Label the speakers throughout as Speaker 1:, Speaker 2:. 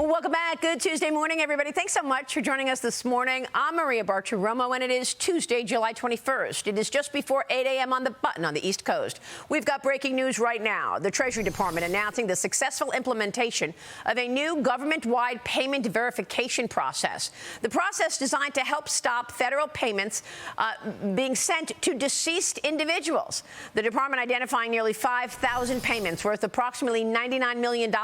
Speaker 1: Well, welcome back. Good Tuesday morning, everybody. Thanks so much for joining us this morning. I'm Maria Bartiromo, and it is Tuesday, July 21st. It is just before 8 a.m. on the button on the East Coast. We've got breaking news right now. The Treasury Department announcing the successful implementation of a new government-wide payment verification process. The process designed to help stop federal payments being sent to deceased individuals. The department identifying nearly 5,000 payments worth approximately $99 million,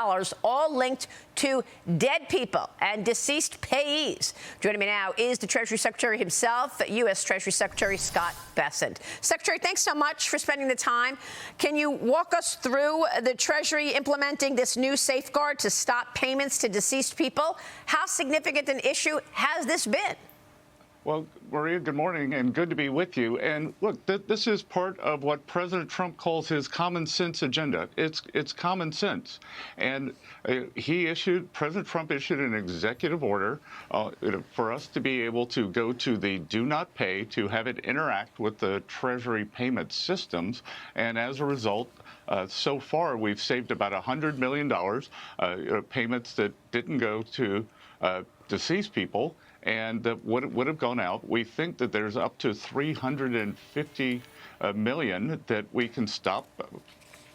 Speaker 1: all linked to dead people and deceased payees. Joining me now is the Treasury Secretary himself, U.S. Treasury Secretary Scott Bessent. Secretary, thanks so much for spending the time. Can you walk us through the Treasury implementing this new safeguard to stop payments to deceased people? How significant an issue has this been?
Speaker 2: Well, Maria, good morning, and good to be with you. And look, this is part of what President Trump calls his common sense agenda. It's common sense. And President Trump issued an executive order for us to be able to go to the do not pay, to have it interact with the Treasury payment systems. And as a result, so far, we've saved about $100 million, payments that didn't go to deceased people and that would have gone out. We think that there's up to $350 million that we can stop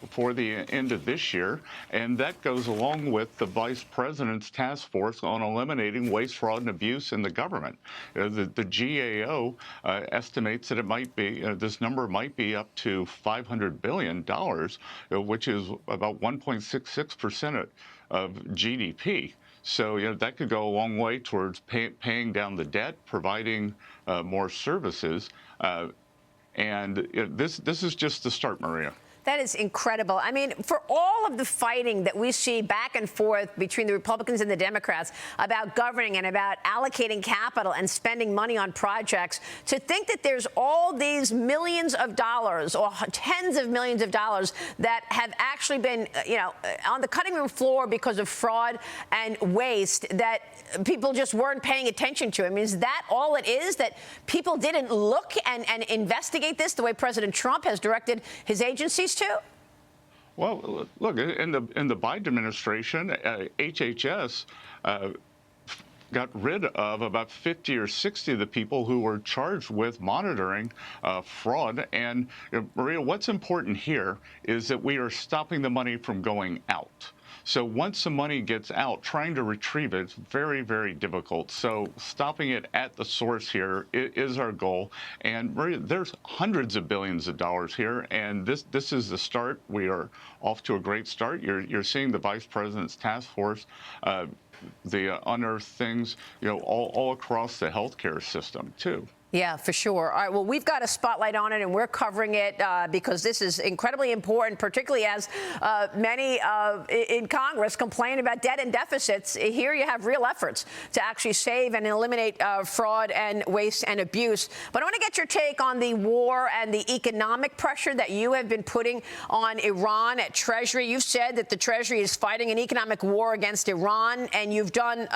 Speaker 2: before the end of this year, and that goes along with the Vice President's task force on eliminating waste, fraud, and abuse in the government. The GAO estimates that it might be, this number might be up to $500 billion, which is about 1.66% of GDP. So that could go a long way towards paying down the debt, providing more services, and this is just the start, Maria.
Speaker 1: That is incredible. I mean, for all of the fighting that we see back and forth between the Republicans and the Democrats about governing and about allocating capital and spending money on projects, to think that there's all these millions of dollars or tens of millions of dollars that have actually been, on the cutting room floor because of fraud and waste that people just weren't paying attention to. I mean, is that all it is, that people didn't look and investigate this the way President Trump has directed his agencies to?
Speaker 2: Well, look, in the Biden administration, HHS got rid of about 50 or 60 of the people who were charged with monitoring fraud. And Maria, what's important here is that we are stopping the money from going out. So once the money gets out, trying to retrieve it is very, very difficult. So stopping it at the source here is our goal. And Maria, there's hundreds of billions of dollars here, and this is the start. We are off to a great start. You're seeing the Vice President's task force unearth things, all across the healthcare system too.
Speaker 1: Yeah, for sure. All right, well, we've got a spotlight on it, and we're covering it because this is incredibly important, particularly as many in Congress complain about debt and deficits. Here you have real efforts to actually save and eliminate fraud and waste and abuse. But I want to get your take on the war and the economic pressure that you have been putting on Iran at Treasury. You've said that the Treasury is fighting an economic war against Iran, and you've done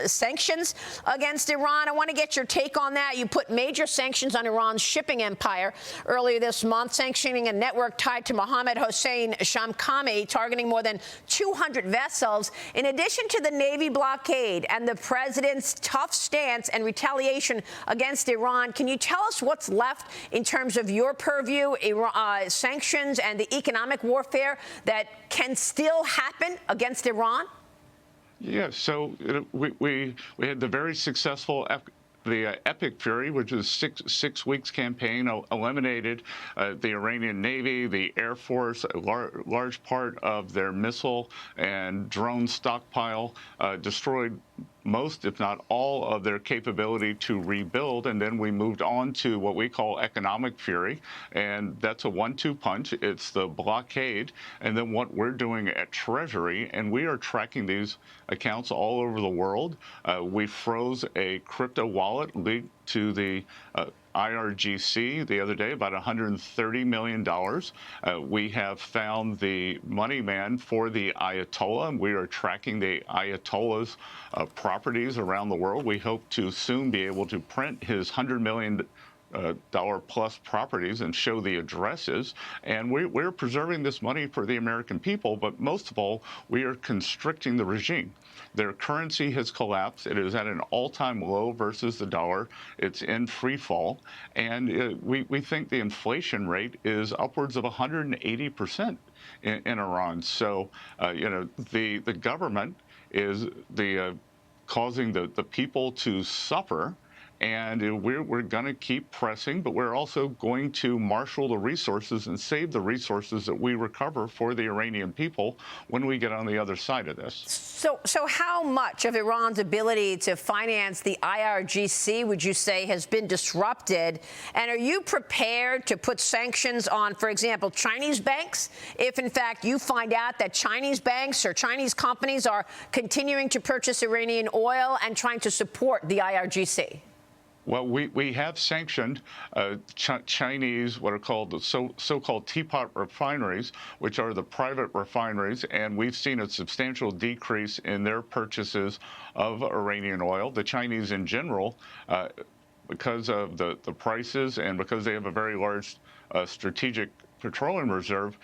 Speaker 1: sanctions against Iran. I want to get your take on that. You put major sanctions on Iran's shipping empire earlier this month, sanctioning a network tied to Mohammed Hossein Shamkhani, targeting more than 200 vessels, in addition to the Navy blockade and the president's tough stance and retaliation against Iran. Can you tell us what's left in terms of your purview, sanctions and the economic warfare that can still happen against Iran?
Speaker 2: Yeah, so we had the very successful the Epic Fury, which is six weeks campaign, eliminated the Iranian Navy, the Air Force, a large part of their missile and drone stockpile, destroyed most, if not all, of their capability to rebuild. And then we moved on to what we call economic fury. And that's a 1-2 punch. It's the blockade. And then what we're doing at Treasury, and we are tracking these accounts all over the world. We froze a crypto wallet linked to the IRGC the other day, about $130 million. We have found the money man for the Ayatollah, and we are tracking the Ayatollah's properties around the world. We hope to soon be able to print his $100 million dollar-plus properties and show the addresses. And we're preserving this money for the American people, but most of all, we are constricting the regime. Their currency has collapsed. It is at an all-time low versus the dollar. It's in free fall. And we think the inflation rate is upwards of 180% in Iran. So, the government is causing the people to suffer. And we're going to keep pressing, but we're also going to marshal the resources and save the resources that we recover for the Iranian people when we get on the other side of this.
Speaker 1: So how much of Iran's ability to finance the IRGC would you say has been disrupted? And are you prepared to put sanctions on, for example, Chinese banks, if in fact you find out that Chinese banks or Chinese companies are continuing to purchase Iranian oil and trying to support the IRGC?
Speaker 2: Well, we have sanctioned Chinese, what are called the so-called teapot refineries, which are the private refineries, and we've seen a substantial decrease in their purchases of Iranian oil. The Chinese in general, because of the prices and because they have a very large strategic petroleum reserve,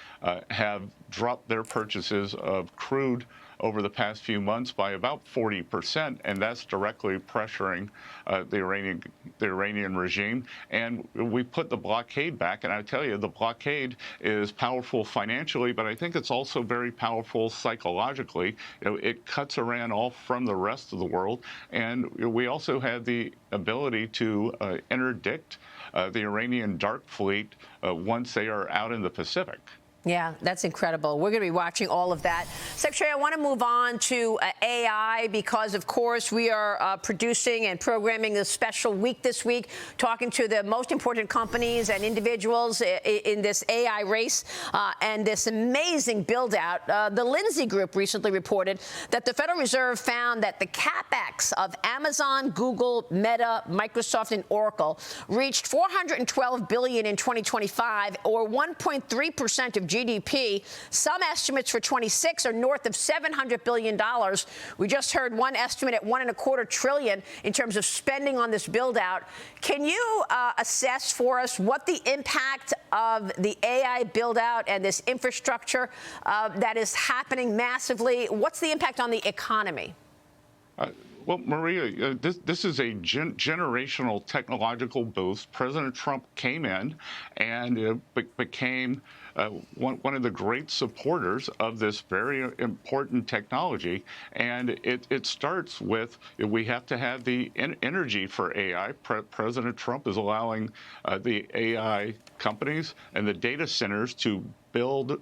Speaker 2: have dropped their purchases of crude over the past few months by about 40%, and that's directly pressuring the Iranian regime. And we put the blockade back, and I tell you, the blockade is powerful financially, but I think it's also very powerful psychologically. It cuts Iran off from the rest of the world, and we also have the ability to interdict the Iranian dark fleet once they are out in the Pacific.
Speaker 1: Yeah, that's incredible. We're going to be watching all of that. Secretary, I want to move on to AI because, of course, we are producing and programming this special week this week, talking to the most important companies and individuals in this AI race and this amazing build-out. The Lindsay Group recently reported that the Federal Reserve found that the capex of Amazon, Google, Meta, Microsoft, and Oracle reached $412 billion in 2025, or 1.3% of GDP. Some estimates for 26 are north of $700 billion. We just heard one estimate at $1.25 trillion in terms of spending on this build out. Can you assess for us what the impact of the AI build out and this infrastructure that is happening massively? What's the impact on the economy?
Speaker 2: Well, Maria, this is a generational technological boost. President Trump came in and became one of the great supporters of this very important technology. And it starts with, we have to have the energy for AI. President Trump is allowing the AI companies and the data centers to build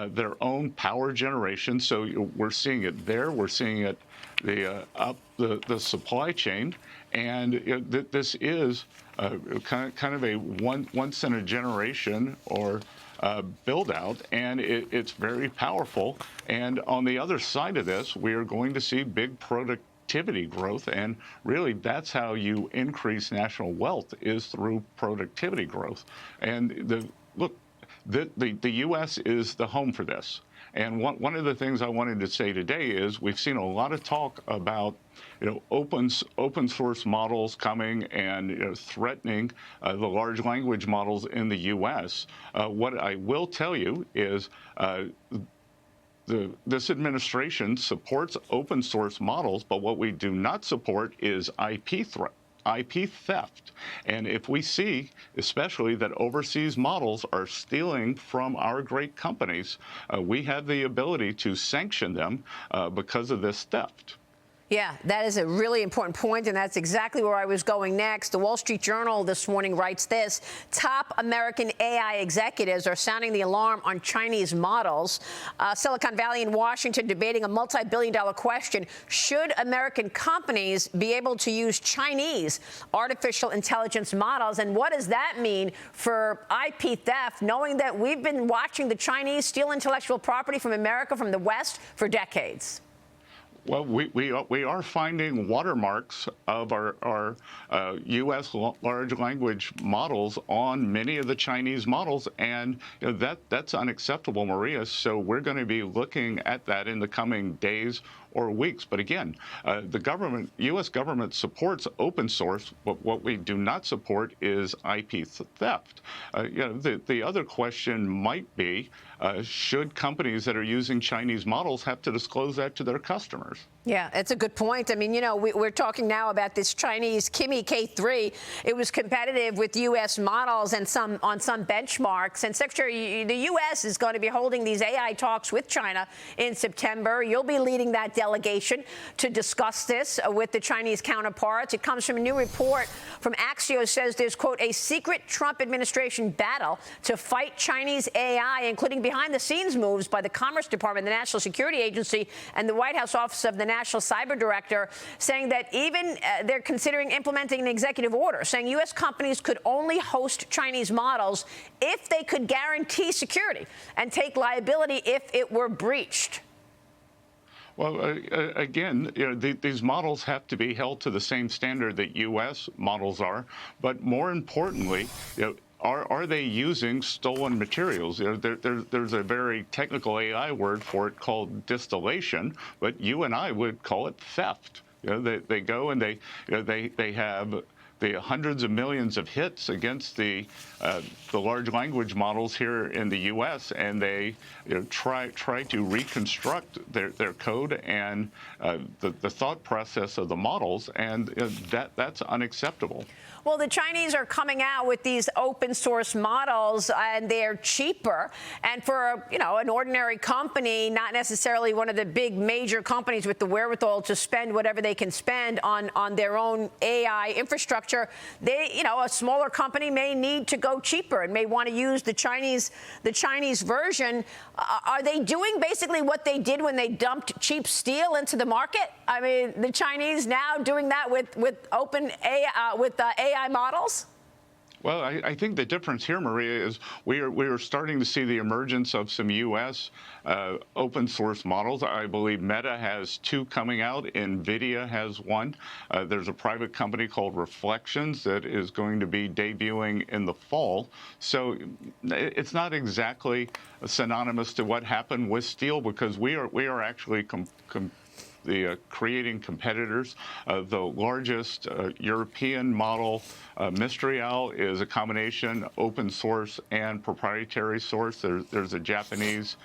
Speaker 2: their own power generation. So we're seeing it there. We're seeing it up the supply chain, and this is kind of a once in a generation or build out, and it's very powerful. And on the other side of this, we are going to see big productivity growth, and really that's how you increase national wealth, is through productivity growth. And the U.S. is the home for this. And one of the things I wanted to say today is we've seen a lot of talk about, open source models coming and threatening the large language models in the U.S. What I will tell you is this administration supports open source models, but what we do not support is IP theft. And if we see, especially, that overseas models are stealing from our great companies, we have the ability to sanction them because of this theft.
Speaker 1: Yeah, that is a really important point, and that's exactly where I was going next. The Wall Street Journal this morning writes this: top American AI executives are sounding the alarm on Chinese models. Silicon Valley and Washington debating a multi-billion-dollar question: should American companies be able to use Chinese artificial intelligence models? And what does that mean for IP theft, knowing that we've been watching the Chinese steal intellectual property from America, from the West, for decades?
Speaker 2: Well, we are finding watermarks of our U.S. large language models on many of the Chinese models, and that's unacceptable, Maria. So we're going to be looking at that in the coming days or weeks. But again, the U.S. government supports open source, but what we do not support is IP theft. The other question might be, should companies that are using Chinese models have to disclose that to their customers?
Speaker 1: Yeah, that's a good point. I mean, we're talking now about this Chinese Kimi K3. It was competitive with U.S. models and on some benchmarks. And Secretary, the U.S. is going to be holding these AI talks with China in September. You'll be leading that delegation to discuss this with the Chinese counterparts. It comes from a new report from Axios, says there's, quote, a secret Trump administration battle to fight Chinese AI, including behind-the-scenes moves by the Commerce Department, the National Security Agency, and the White House Office of the National Cyber Director, saying that even they're considering implementing an executive order saying U.S. companies could only host Chinese models if they could guarantee security and take liability if it were breached.
Speaker 2: Well, again, these models have to be held to the same standard that U.S. models are, but more importantly, are they using stolen materials? There's a very technical AI word for it called distillation, but you and I would call it theft. They go and they have the hundreds of millions of hits against the large language models here in the U.S., and they try to reconstruct their code and the thought process of the models, and that's unacceptable.
Speaker 1: Well, the Chinese are coming out with these open source models, and they're cheaper. And for, an ordinary company, not necessarily one of the big major companies with the wherewithal to spend whatever they can spend on their own AI infrastructure, a smaller company may need to go cheaper and may want to use the Chinese version. Are they doing basically what they did when they dumped cheap steel into the market? I mean, the Chinese now doing that with open AI, with AI models?
Speaker 2: Well, I think the difference here, Maria, is we are starting to see the emergence of some U.S. Open source models. I believe Meta has 2 coming out. NVIDIA has 1. There's a private company called Reflections that is going to be debuting in the fall. So it's not exactly synonymous to what happened with steel, because we are actually creating competitors. The largest European model, Mistral, is a combination open source and proprietary source. There's a Japanese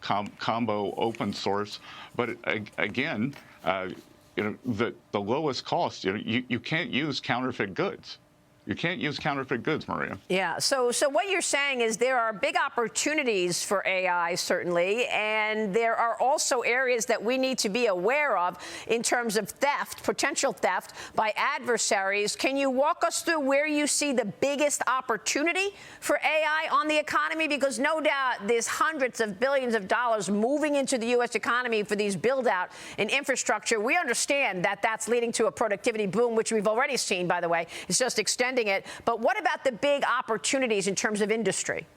Speaker 2: combo open source. But again, the lowest cost, you can't use counterfeit goods. You can't use counterfeit goods, Maria.
Speaker 1: Yeah. So what you're saying is there are big opportunities for AI, certainly, and there are also areas that we need to be aware of in terms of theft, potential theft by adversaries. Can you walk us through where you see the biggest opportunity for AI on the economy? Because no doubt there's hundreds of billions of dollars moving into the U.S. economy for these build-out in infrastructure. We understand that that's leading to a productivity boom, which we've already seen, by the way. It's just extending it. But what about the big opportunities in terms of industry?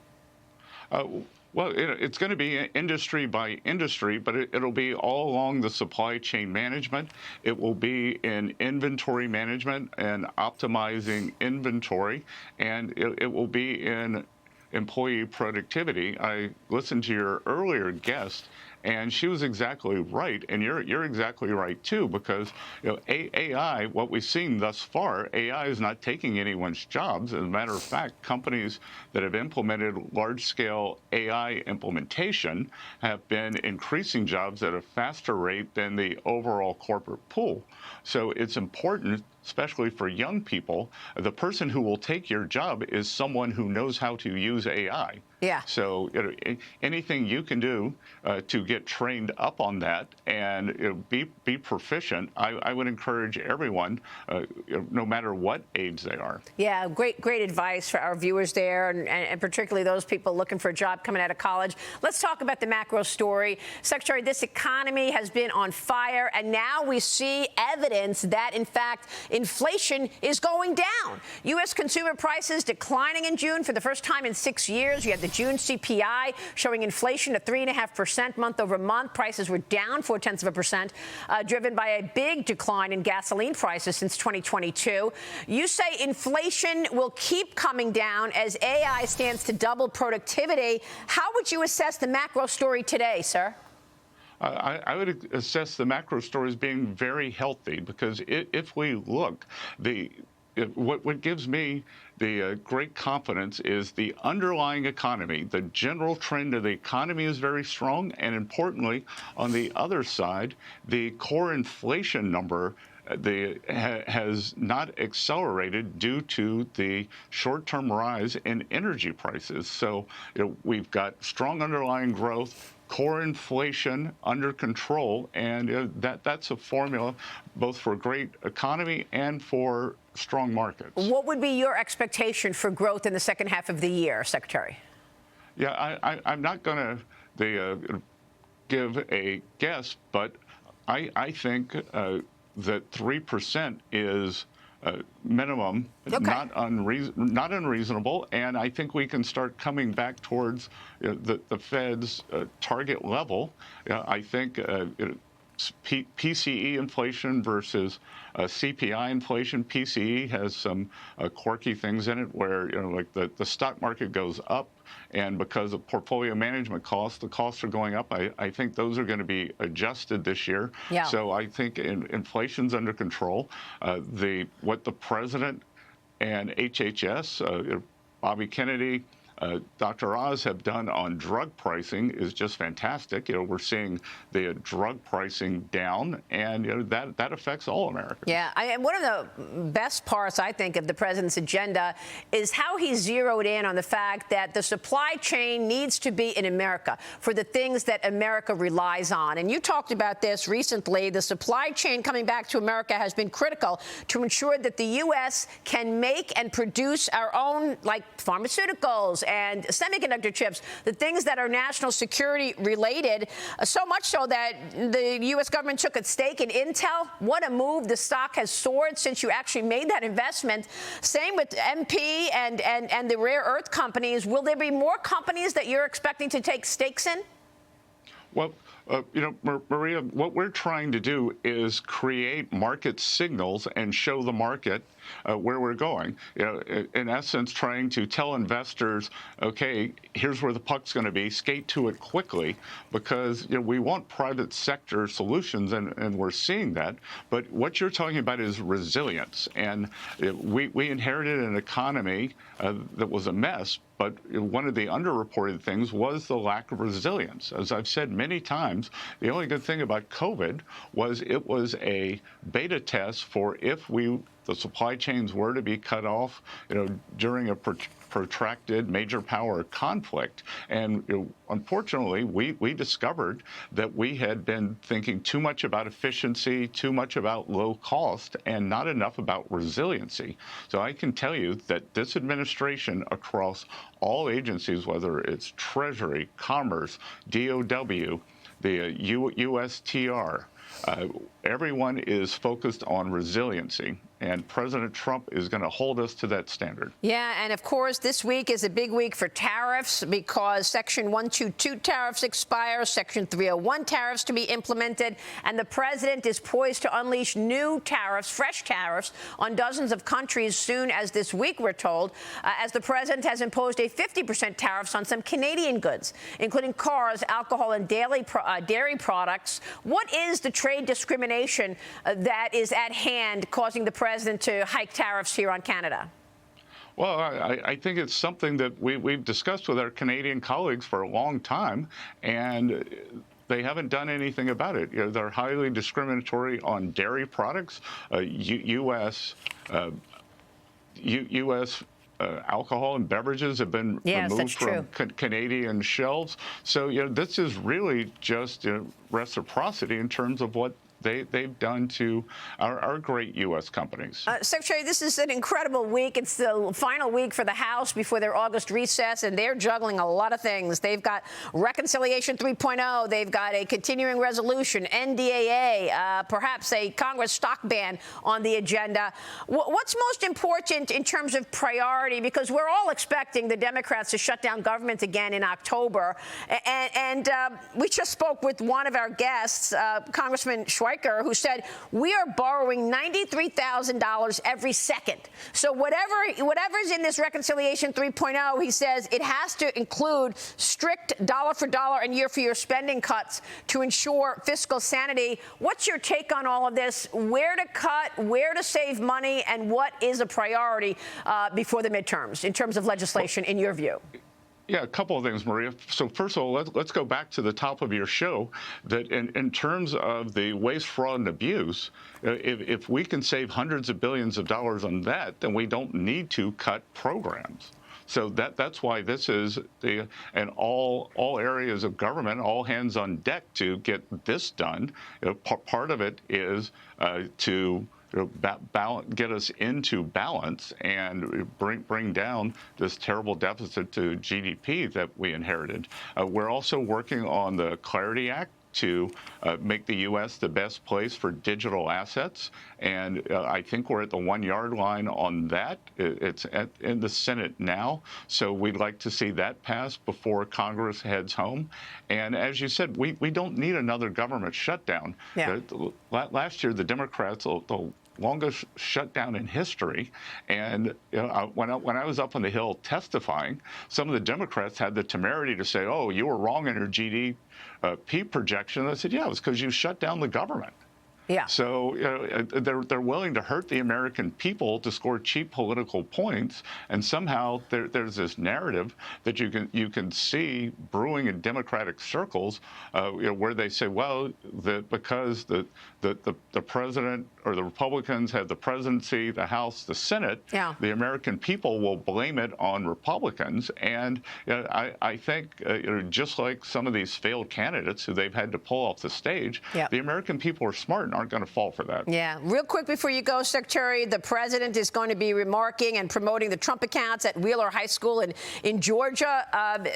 Speaker 2: Well, it's going to be industry by industry, but it'll be all along the supply chain management. It will be in inventory management and optimizing inventory, and it will be in employee productivity. I listened to your earlier guest, and she was exactly right, and you're exactly right too, because AI, what we've seen thus far, AI is not taking anyone's jobs. As a matter of fact, companies that have implemented large-scale AI implementation have been increasing jobs at a faster rate than the overall corporate pool. So it's important, especially for young people, the person who will take your job is someone who knows how to use AI.
Speaker 1: Yeah.
Speaker 2: So anything you can do to get trained up on that and be proficient, I would encourage everyone, no matter what age they are.
Speaker 1: Yeah, great advice for our viewers there, and particularly those people looking for a job coming out of college. Let's talk about the macro story. Secretary, this economy has been on fire, and now we see evidence that, in fact, inflation is going down. U.S. consumer prices declining in June for the first time in 6 years. You had the June CPI showing inflation at 3.5% month over month. Prices were down 0.4%, driven by a big decline in gasoline prices since 2022. You say inflation will keep coming down as AI stands to double productivity. How would you assess the macro story today, sir?
Speaker 2: I would assess the macro story as being very healthy, because if we look, what gives me the great confidence is the underlying economy. The general trend of the economy is very strong, and importantly, on the other side, the core inflation number has not accelerated due to the short-term rise in energy prices. So we've got strong underlying growth, core inflation under control, and that's a formula both for a great economy and for strong markets.
Speaker 1: What would be your expectation for growth in the second half of the year, Secretary?
Speaker 2: Yeah, I'm not going to give a guess, but I think that 3% is minimum,
Speaker 1: okay,
Speaker 2: not unreasonable, and I think we can start coming back towards the Fed's target level. I think PCE inflation versus CPI inflation. PCE has some quirky things in it where, like the stock market goes up, and because of portfolio management costs, the costs are going up. I think those are going to be adjusted this year.
Speaker 1: Yeah.
Speaker 2: So I think inflation's under control. What the president and HHS, Bobby Kennedy, Dr. Oz have done on drug pricing is just fantastic. We're seeing the drug pricing down, and that affects all Americans.
Speaker 1: Yeah, and one of the best parts, I think, of the president's agenda is how he zeroed in on the fact that the supply chain needs to be in America for the things that America relies on. And you talked about this recently. The supply chain coming back to America has been critical to ensure that the U.S. can make and produce our own, like pharmaceuticals and semiconductor chips, the things that are national security related, so much so that the U.S. government took a stake in Intel. What a move. The stock has soared since you actually made that investment. Same with MP and the rare earth companies. Will there be more companies that you're expecting to take stakes in?
Speaker 2: Well, Maria, what we're trying to do is create market signals and show the market where we're going. In essence, trying to tell investors, okay, here's where the puck's going to be. Skate to it quickly, because we want private sector solutions, and we're seeing that. But what you're talking about is resilience, and we inherited an economy that was a mess. But one of the underreported things was the lack of resilience. As I've said many times, the only good thing about COVID was it was a beta test for if the supply chains were to be cut off, during a protracted major power conflict. And unfortunately, we discovered that we had been thinking too much about efficiency, too much about low cost, and not enough about resiliency. So I can tell you that this administration, across all agencies, whether it's Treasury, Commerce, DOW, the USTR, everyone is focused on resiliency, and President Trump is going to hold us to that standard.
Speaker 1: Yeah, and of course, this week is a big week for tariffs because Section 122 tariffs expire, Section 301 tariffs to be implemented, and the president is poised to unleash new tariffs, fresh tariffs, on dozens of countries soon as this week, we're told, as the president has imposed a 50% tariffs on some Canadian goods, including cars, alcohol, and dairy products. What is the trade discrimination that is at hand causing the president to hike tariffs here on Canada?
Speaker 2: Well, I think it's something that we've discussed with our Canadian colleagues for a long time, and they haven't done anything about it. They're highly discriminatory on dairy products. U.S. Alcohol and beverages have been removed from Canadian shelves. So, this is really just reciprocity in terms of what they've done to our great U.S. companies.
Speaker 1: Secretary, this is an incredible week. It's the final week for the House before their August recess, and they're juggling a lot of things. They've got Reconciliation 3.0. They've got a continuing resolution, NDAA, perhaps a Congress stock ban on the agenda. What's most important in terms of priority? Because we're all expecting the Democrats to shut down government again in October. And we just spoke with one of our guests, Congressman Schweiker, who said we are borrowing $93,000 every second. So whatever's in this Reconciliation 3.0, he says it has to include strict dollar for dollar and year for year spending cuts to ensure fiscal sanity. What's your take on all of this? Where to cut, where to save money, and what is a priority before the midterms in terms of legislation, in your view?
Speaker 2: Yeah, a couple of things, Maria. So first of all, let's go back to the top of your show, that in terms of the waste, fraud, and abuse, if we can save hundreds of billions of dollars on that, then we don't need to cut programs. So that's why this is and all areas of government, all hands on deck to get this done. Part of it is to get us into balance and bring down this terrible deficit to GDP that we inherited. We're also working on the Clarity Act to make the U.S. the best place for digital assets. And I think we're at the 1 yard line on that. It's in the Senate now. So we'd like to see that passed before Congress heads home. And as you said, we don't need another government shutdown.
Speaker 1: Yeah.
Speaker 2: Last year, the Democrats, the longest shutdown in history. And when I was up on the Hill testifying, some of the Democrats had the temerity to say, oh, you were wrong in your GDP projection. I said, yeah, it was because you shut down the government.
Speaker 1: Yeah.
Speaker 2: So they're willing to hurt the American people to score cheap political points, and somehow there's this narrative that you can see brewing in Democratic circles, where they say, well, because the president or the Republicans have the presidency, the House, the Senate,
Speaker 1: yeah, the
Speaker 2: American people will blame it on Republicans. And I think just like some of these failed candidates who they've had to pull off the stage,
Speaker 1: yeah,
Speaker 2: the American people are smart and aren't going to fall for that.
Speaker 1: Yeah. Real quick before you go, Secretary, the president is going to be remarking and promoting the Trump accounts at Wheeler High School in Georgia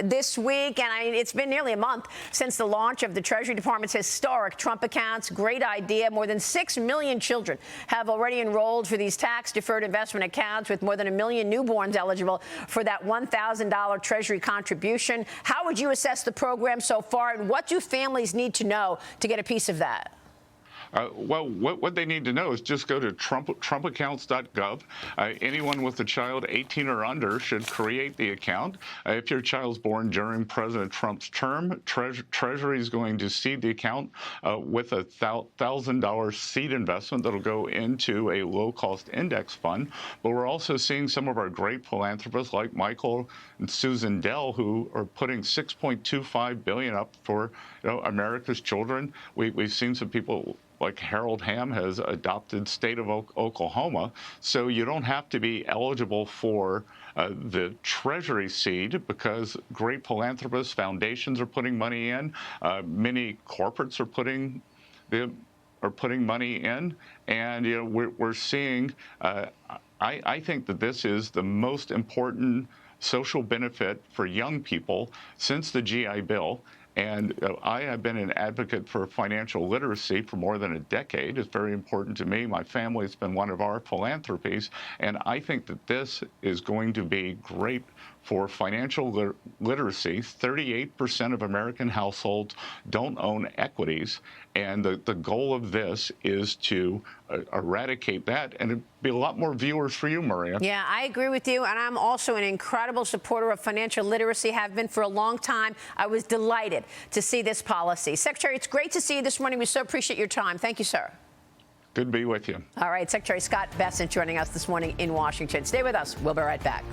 Speaker 1: this week. And it's been nearly a month since the launch of the Treasury Department's historic Trump accounts. Great idea. More than 6 million children have already enrolled for these tax-deferred investment accounts, with more than 1 million newborns eligible for that $1,000 Treasury contribution. How would you assess the program so far, and what do families need to know to get a piece of that?
Speaker 2: Well, what they need to know is just go to trumpaccounts.gov. Anyone with a child 18 or under should create the account. If your child's born during President Trump's term, Treasury is going to seed the account with a $1,000 seed investment that'll go into a low-cost index fund. But we're also seeing some of our great philanthropists like Michael and Susan Dell, who are putting $6.25 billion up for America's children. We've seen some people like Harold Hamm has adopted state of Oklahoma. So you don't have to be eligible for the Treasury seed, because great philanthropists, foundations are putting money in. Many corporates are putting money in, and we're seeing. I think that this is the most important social benefit for young people since the GI Bill. And I have been an advocate for financial literacy for more than a decade. It's very important to me. My family has been one of our philanthropies. And I think that this is going to be great for financial literacy. 38% of American households don't own equities. And the goal of this is to eradicate that. And it'd be a lot more viewers for you, Maria.
Speaker 1: Yeah, I agree with you. And I'm also an incredible supporter of financial literacy, have been for a long time. I was delighted to see this policy. Secretary, it's great to see you this morning. We so appreciate your time. Thank you, sir.
Speaker 2: Good to be with you.
Speaker 1: All right, Secretary Scott Bessent joining us this morning in Washington. Stay with us. We'll be right back.